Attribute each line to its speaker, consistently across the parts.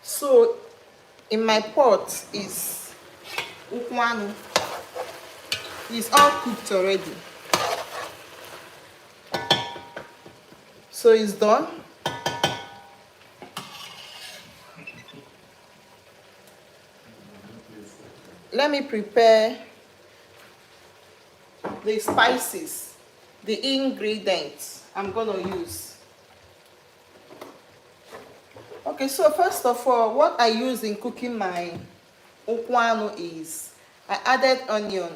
Speaker 1: So in my pot is nkwobi. It's all cooked already. So it's done. Let me prepare the spices, the ingredients I'm gonna use. Okay, so first of all, what I use in cooking my nkwobi is I added onion,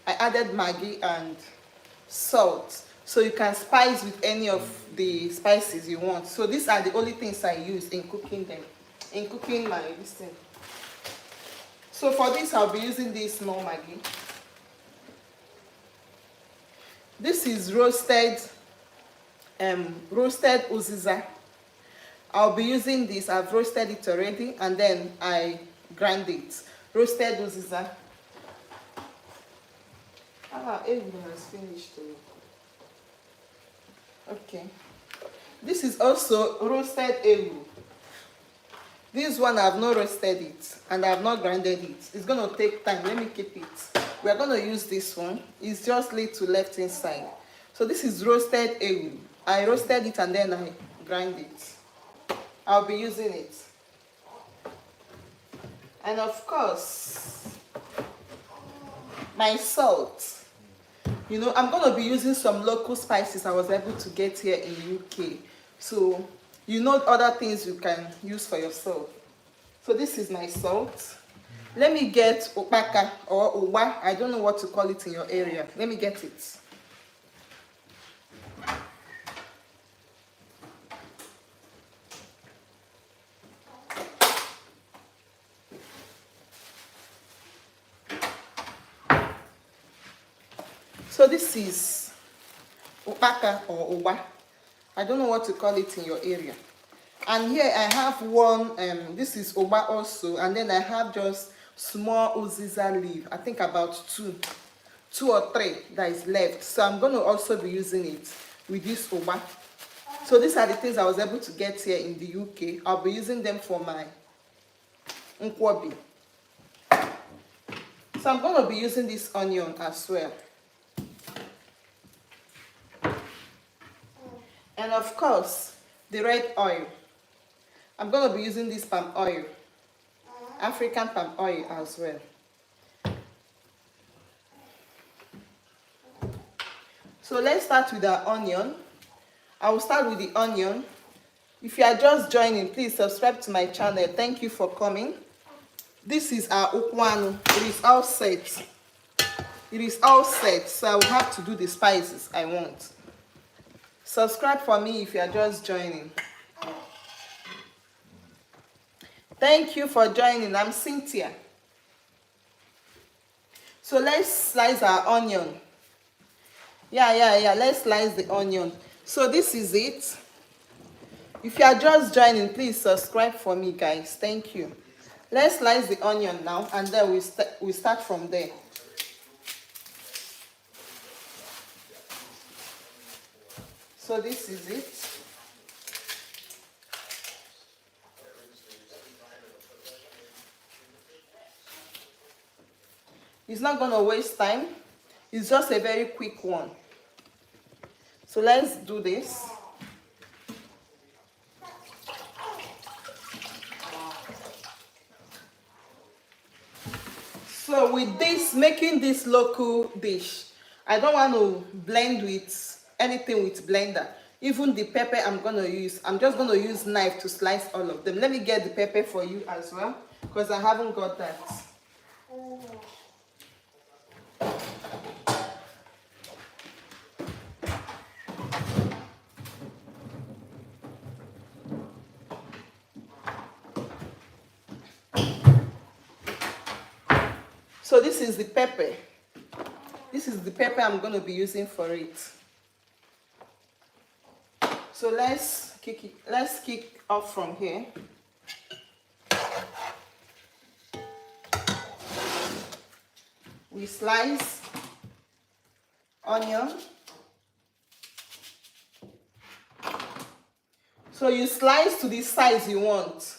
Speaker 1: I added maggi and salt. So you can spice with any of the spices you want. So these are the only things I use in cooking them, in cooking my this thing. So for this, I'll be using this small maggi. This is roasted uziza. I'll be using this. I've roasted it already, and then I grind it. Roasted uziza. Everything has finished. Okay. This is also roasted ewu. This one I've not roasted it and I've not grinded it. It's going to take time. Let me keep it. We are going to use this one. It's just little left inside. So this is roasted ewu. I roasted it and then I grind it. I'll be using it. And of course, my salt. You know, I'm going to be using some local spices I was able to get here in the UK. So you know other things you can use for yourself. So this is my salt. Let me get opaka or owa. I don't know what to call it in your area. Let me get it. So this is opaka or owa. I don't know what to call it in your area. And here I have one, this is oba also, and then I have just small uziza leaf. I think about two or three that is left. So I'm going to also be using it with this oba. So these are the things I was able to get here in the UK. I'll be using them for my nkwobi. So I'm going to be using this onion as well. And of course, the red oil. I'm going to be using this palm oil, African palm oil as well. So let's start with the onion. I will start with the onion. If you are just joining, please subscribe to my channel. Thank you for coming. This is our nkwobi. It is all set. It is all set, so I will have to do the spices I want. Subscribe for me if you are just joining. Thank you for joining. I'm Cynthia. So let's slice our onion. Yeah. Let's slice the onion. So this is it. If you are just joining, please subscribe for me, guys. Thank you. Let's slice the onion now, and then we start from there. So this is it. It's not going to waste time. It's just a very quick one. So let's do this. So with this, making this local dish, I don't want to blend with anything with blender. Even the pepper I'm going to use, I'm just going to use knife to slice all of them. Let me get the pepper for you as well, because I haven't got that. So this is the pepper. This is the pepper I'm going to be using for it. So let's kick off from here. We slice onion. So you slice to the size you want.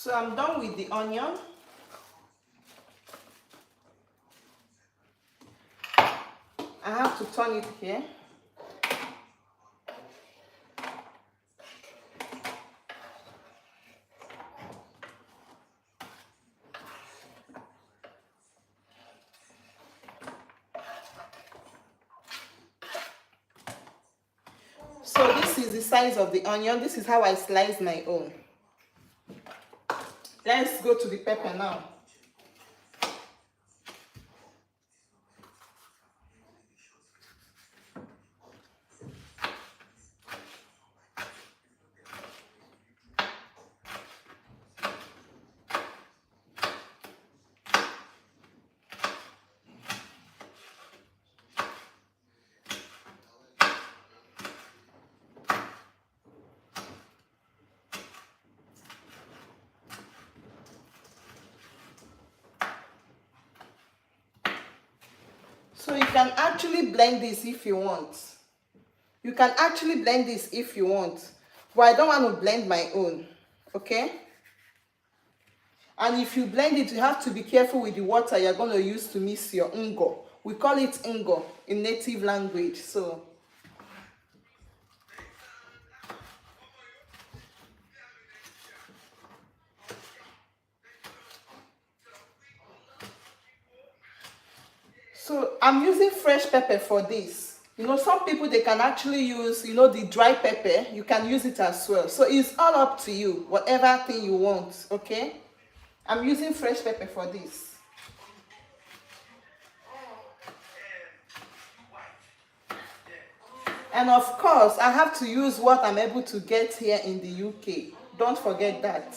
Speaker 1: So I'm done with the onion. I have to turn it here. So this is the size of the onion. This is how I slice my own. Let's go to the pepper now. So you can actually blend this if you want. You can actually blend this if you want. But I don't want to blend my own. Okay? And if you blend it, you have to be careful with the water you're going to use to mix your ngo. We call it ngo in native language. So I'm using fresh pepper for this. You know, some people, they can actually use, you know, the dry pepper. You can use it as well. So it's all up to you, whatever thing you want, okay? I'm using fresh pepper for this. And of course, I have to use what I'm able to get here in the UK. Don't forget that.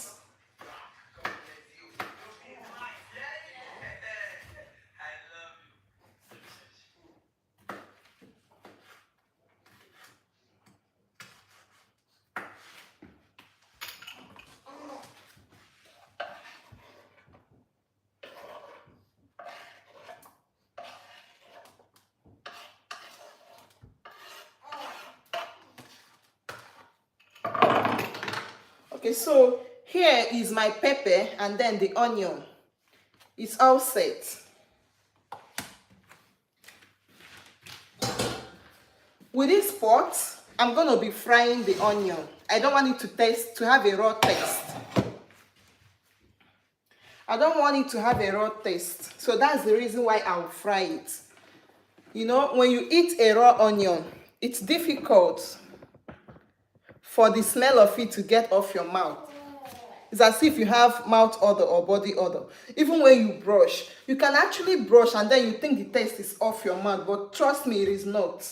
Speaker 1: Okay, so here is my pepper and then the onion. It's all set. With this pot, I'm going to be frying the onion. I don't want it to have a raw taste. I don't want it to have a raw taste. So that's the reason why I'll fry it. You know, when you eat a raw onion, it's difficult for the smell of it to get off your mouth. It's as if you have mouth odor or body odor. Even when you brush, you can actually brush and then you think the taste is off your mouth, but trust me, it is not.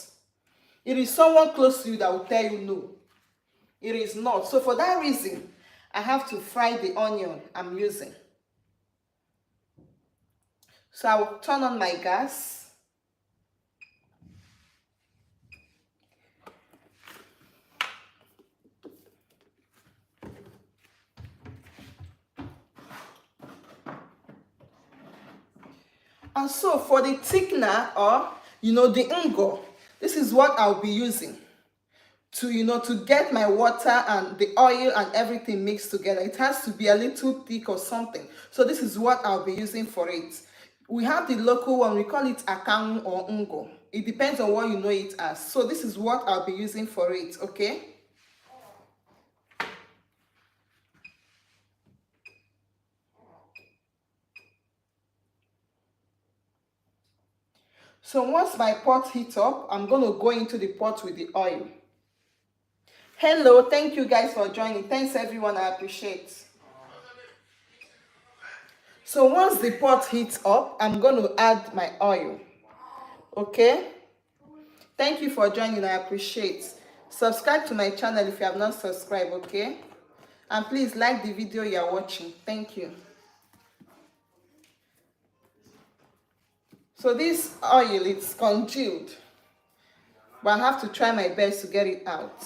Speaker 1: It is someone close to you that will tell you no. It is not. So for that reason, I have to fry the onion I'm using. So I will turn on my gas. And so for the thickener, or you know, the ngo, this is what I'll be using to, you know, to get my water and the oil and everything mixed together. It has to be a little thick or something. So this is what I'll be using for it. We have the local one, we call it akang or ngo. It depends on what you know it as. So this is what I'll be using for it, okay? So once my pot heats up, I'm going to go into the pot with the oil. Hello, thank you guys for joining. Thanks everyone, I appreciate. So once the pot heats up, I'm going to add my oil. Okay? Thank you for joining, I appreciate. Subscribe to my channel if you have not subscribed, okay? And please like the video you are watching. Thank you. So this oil, it's congealed, but I have to try my best to get it out.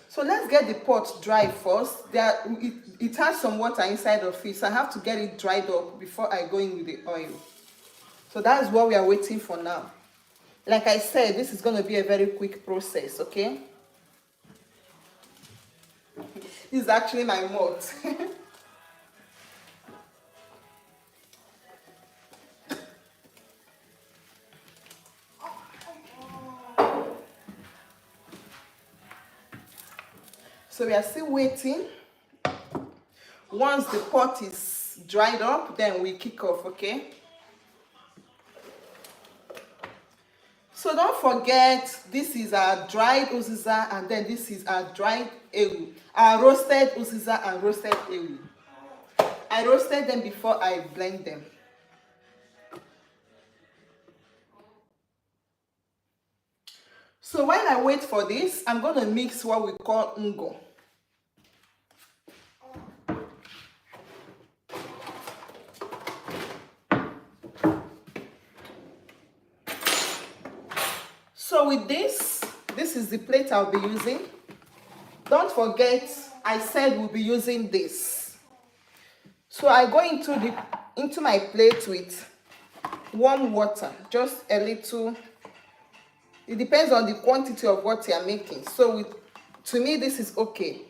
Speaker 1: So let's get the pot dry first. It has some water inside of it, so I have to get it dried up before I go in with the oil. So that is what we are waiting for now. Like I said, this is going to be a very quick process, okay? This is actually my mouth. So we are still waiting. Once the pot is dried up, then we kick off, okay? So don't forget, this is our dried uziza, and then this is our dried ewu. Our roasted uziza and roasted ewu. I roasted them before I blend them. So while I wait for this, I'm going to mix what we call ngo. So with this is the plate I'll be using. Don't forget, I said we'll be using this. So I go into my plate with warm water, just a little. It depends on the quantity of what you're making. So to me, this is okay.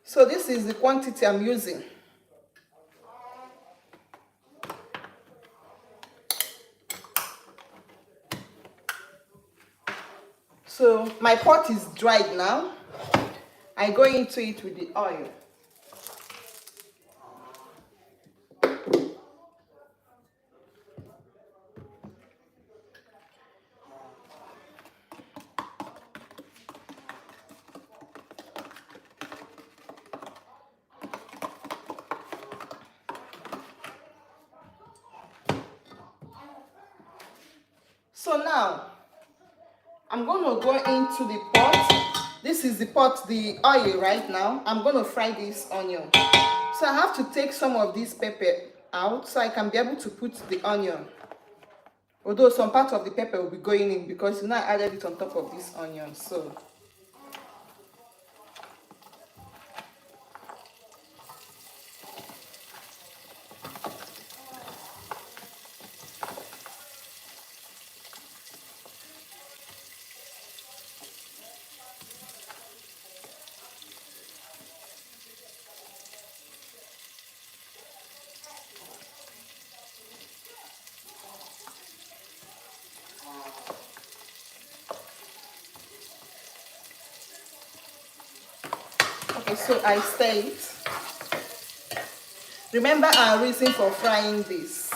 Speaker 1: So this is the quantity I'm using. So my pot is dried now. I go into it with the oil. So now, I'm going to go into the pot. This is the pot, the oil right now. I'm going to fry this onion. So I have to take some of this pepper out so I can be able to put the onion. Although some part of the pepper will be going in because you know I added it on top of this onion. So okay, so I stir it. Remember our reason for frying this.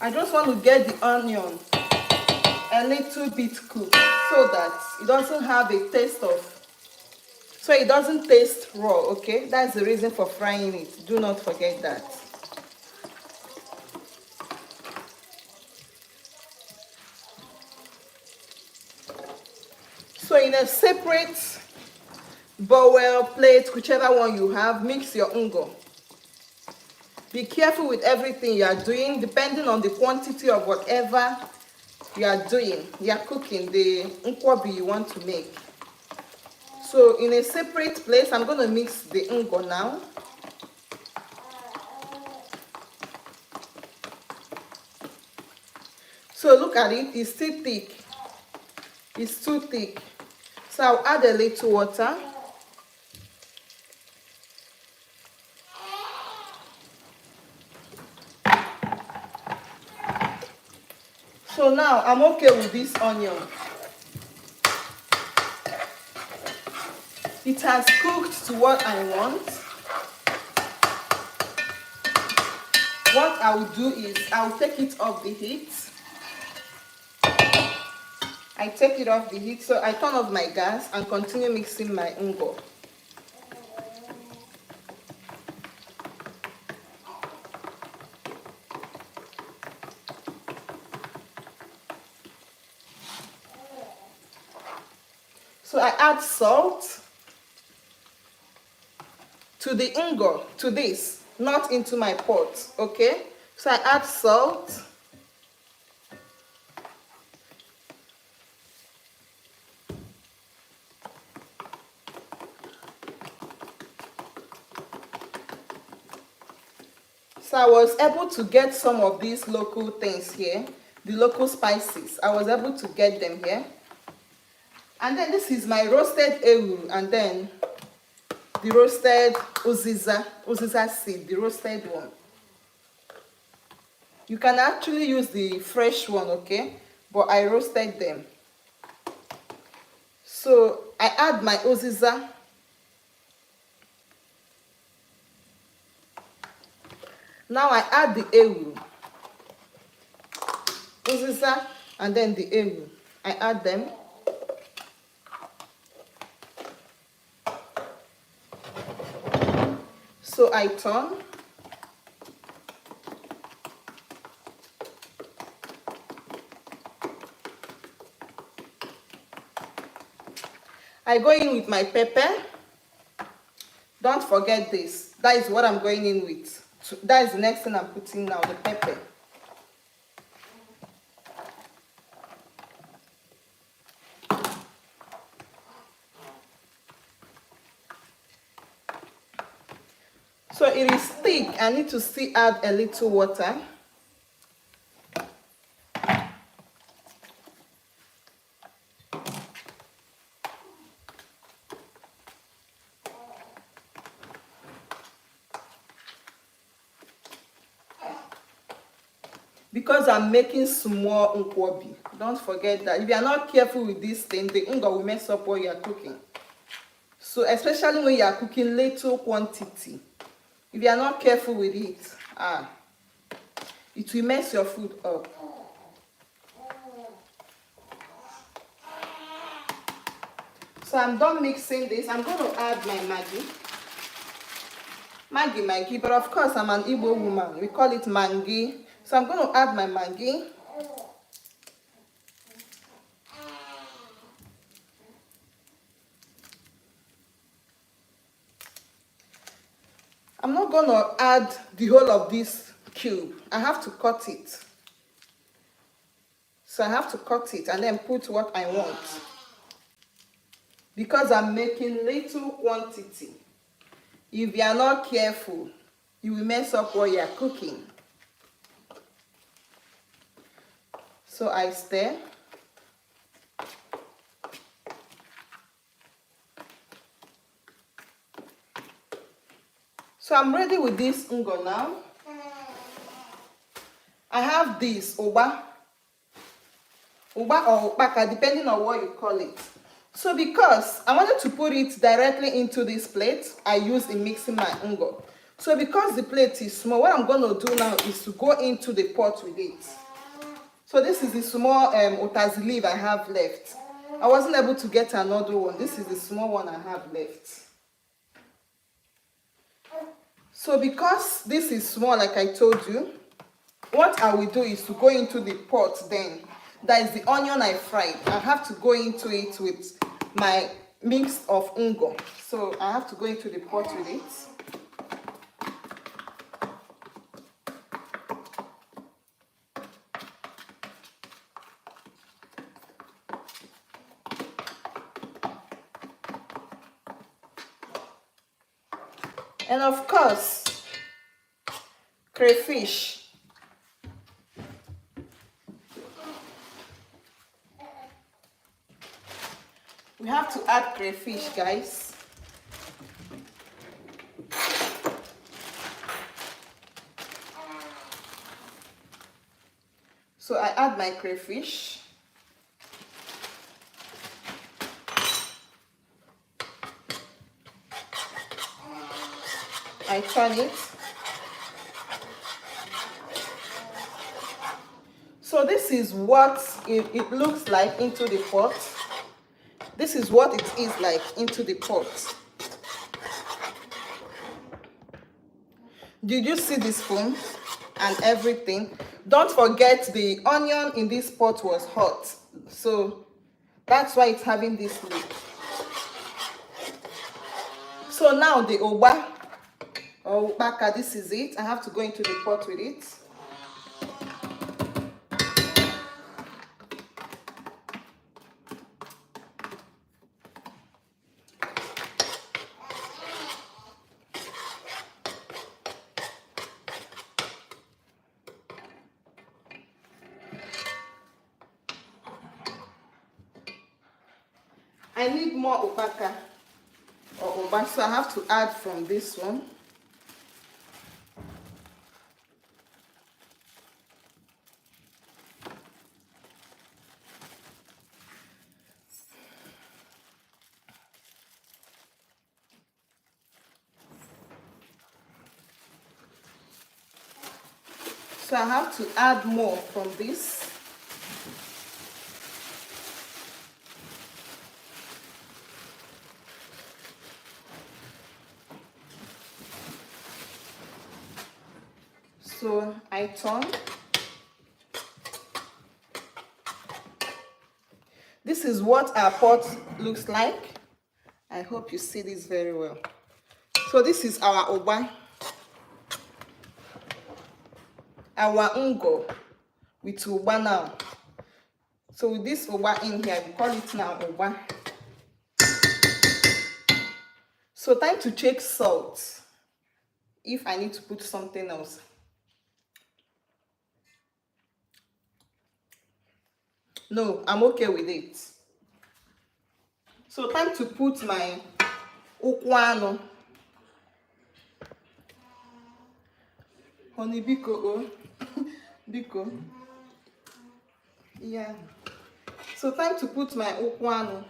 Speaker 1: I just want to get the onion a little bit cooked so that it doesn't have a taste of, so it doesn't taste raw, okay? That's the reason for frying it. Do not forget that. So in a separate bowl, plate, whichever one you have, mix your ungo. Be careful with everything you are doing, depending on the quantity of whatever you are doing. You are cooking the nkwobi you want to make. So in a separate place, I'm going to mix the ungo now. So look at it, it's still thick. It's too thick. So I'll add a little water. So now I'm okay with this onion. It has cooked to what I want. What I will do is I'll take it off the heat. I take it off the heat, so I turn off my gas and continue mixing my ungo. So I add salt to the ungo, to this, not into my pot, okay? So I add salt. So I was able to get some of these local things here, the local spices. I was able to get them here. And then this is my roasted ewu, and then the roasted uziza seed, the roasted one. You can actually use the fresh one, okay? But I roasted them. So I add my uziza. Now I add the ewu. Uziza and then the ewu. I add them. So I turn. I go in with my pepper. Don't forget this. That is what I'm going in with. So that is the next thing I'm putting now, the pepper. So it is thick. I need to still add a little water. Because I'm making small nkwobi. Don't forget that. If you are not careful with this thing, the unga will mess up what you are cooking. So especially when you are cooking little quantity. If you are not careful with it, it will mess your food up. So I'm done mixing this. I'm going to add my Maggi, but of course I'm an Igbo woman. We call it mangi. So I'm going to add my Maggi. I'm not going to add the whole of this cube. I have to cut it. So I have to cut it and then put what I want. Because I'm making little quantity. If you are not careful, you will mess up what you are cooking. So I stir. So I'm ready with this ungo now. I have this uba or upaka, depending on what you call it. So because I wanted to put it directly into this plate, I use in mixing my ungo. So because the plate is small, what I'm going to do now is to go into the pot with it. So this is the small otazi leaf I have left. I wasn't able to get another one. This is the small one I have left. So because this is small, like I told you, what I will do is to go into the pot then. That is the onion I fried. I have to go into it with my mix of ungo. So I have to go into the pot with it. And of course, crayfish. We have to add crayfish, guys. So I add my crayfish. I turn it. So this is what it looks like into the pot. This is what it is like into the pot. Did you see the spoon and everything? Don't forget the onion in this pot was hot. So that's why it's having this look. So now the oba or baka, this is it. I have to go into the pot with it. I need more opaka or oba, so I have to add from this one. So I have to add more from this. So I turn. This is what our pot looks like. I hope you see this very well. So this is our oba, our ungo with oba now. So with this oba in here, we call it now oba. So time to check salt, if I need to put something else. No, I'm okay with it. So time to put my ukwano. Honey biko, oh. Biko. Yeah. So time to put my ukwano.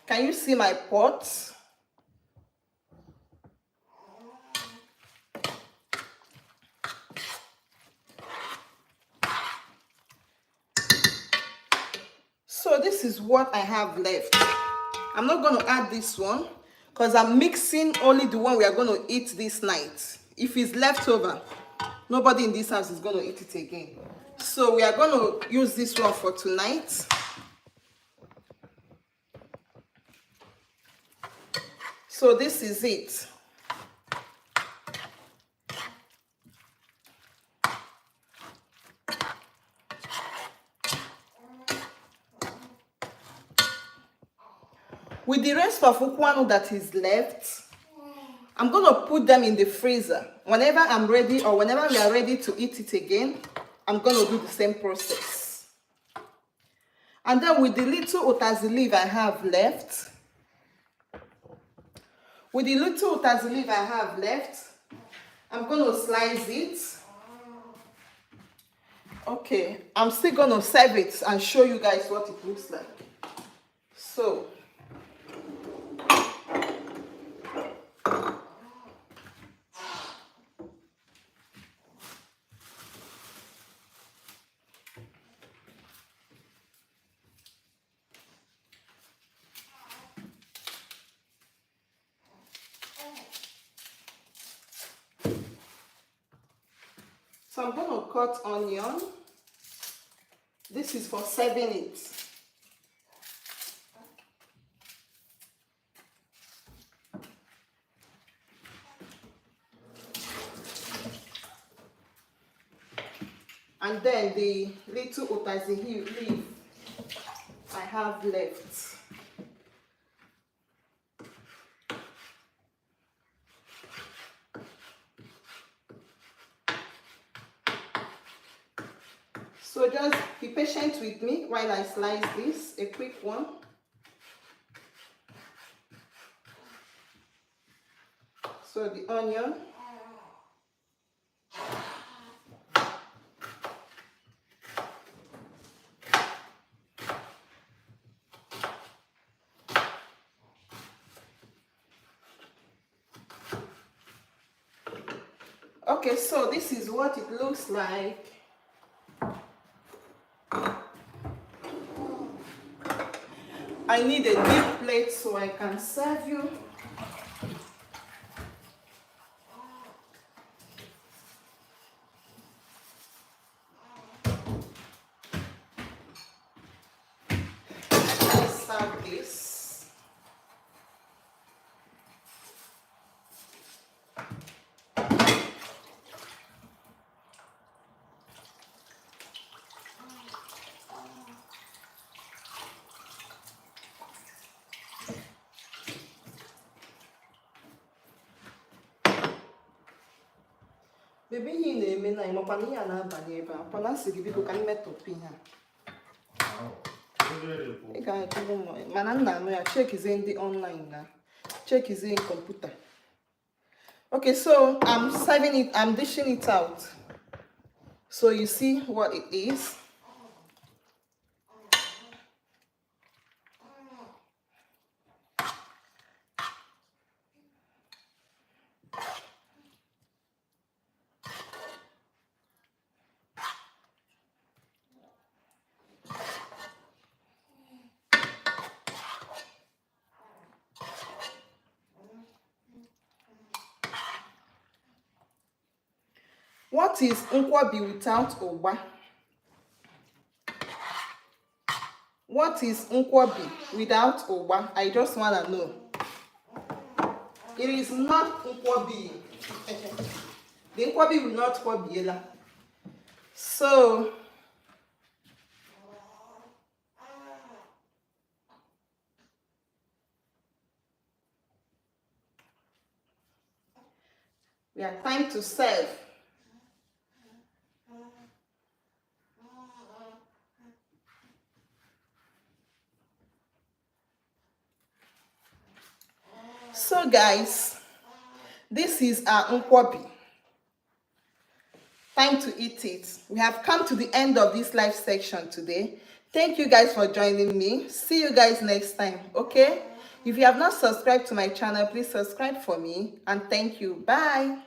Speaker 1: Can you see my pot? So this is what I have left. I'm not going to add this one because I'm mixing only the one we are going to eat this night. If it's left over, nobody in this house is going to eat it again. So we are going to use this one for tonight. So this is it. With the rest of ukwano that is left, I'm going to put them in the freezer. Whenever I'm ready or whenever we are ready to eat it again, I'm going to do the same process. And then with the little utazi leaf I have left, I'm going to slice it. Okay, I'm still going to serve it and show you guys what it looks like. So, I'm going to cut onion. This is for serving it. And then the little utazi leaf I have left. So just be patient with me while I slice this, a quick one. So the onion. Okay, so this is what it looks like. I need a deep plate so I can serve you. Let's serve this. Baby, he name na imopani ya na bani eba. Pona sigi biko kan metopi ha. Ega kubo mo. Mananda no ya check is in the online na. Check is in computer. Okay, so I'm serving it, I'm dishing it out. So you see what it is. What is nkwobi without oba? What is nkwobi without oba? I just want to know. It is not nkwobi. The nkwobi will not kwobi. So, we are time to serve. So guys, this is our nkwobi. Time to eat it. We have come to the end of this live section today. Thank you guys for joining me. See you guys next time, okay? If you have not subscribed to my channel, please subscribe for me. And thank you. Bye.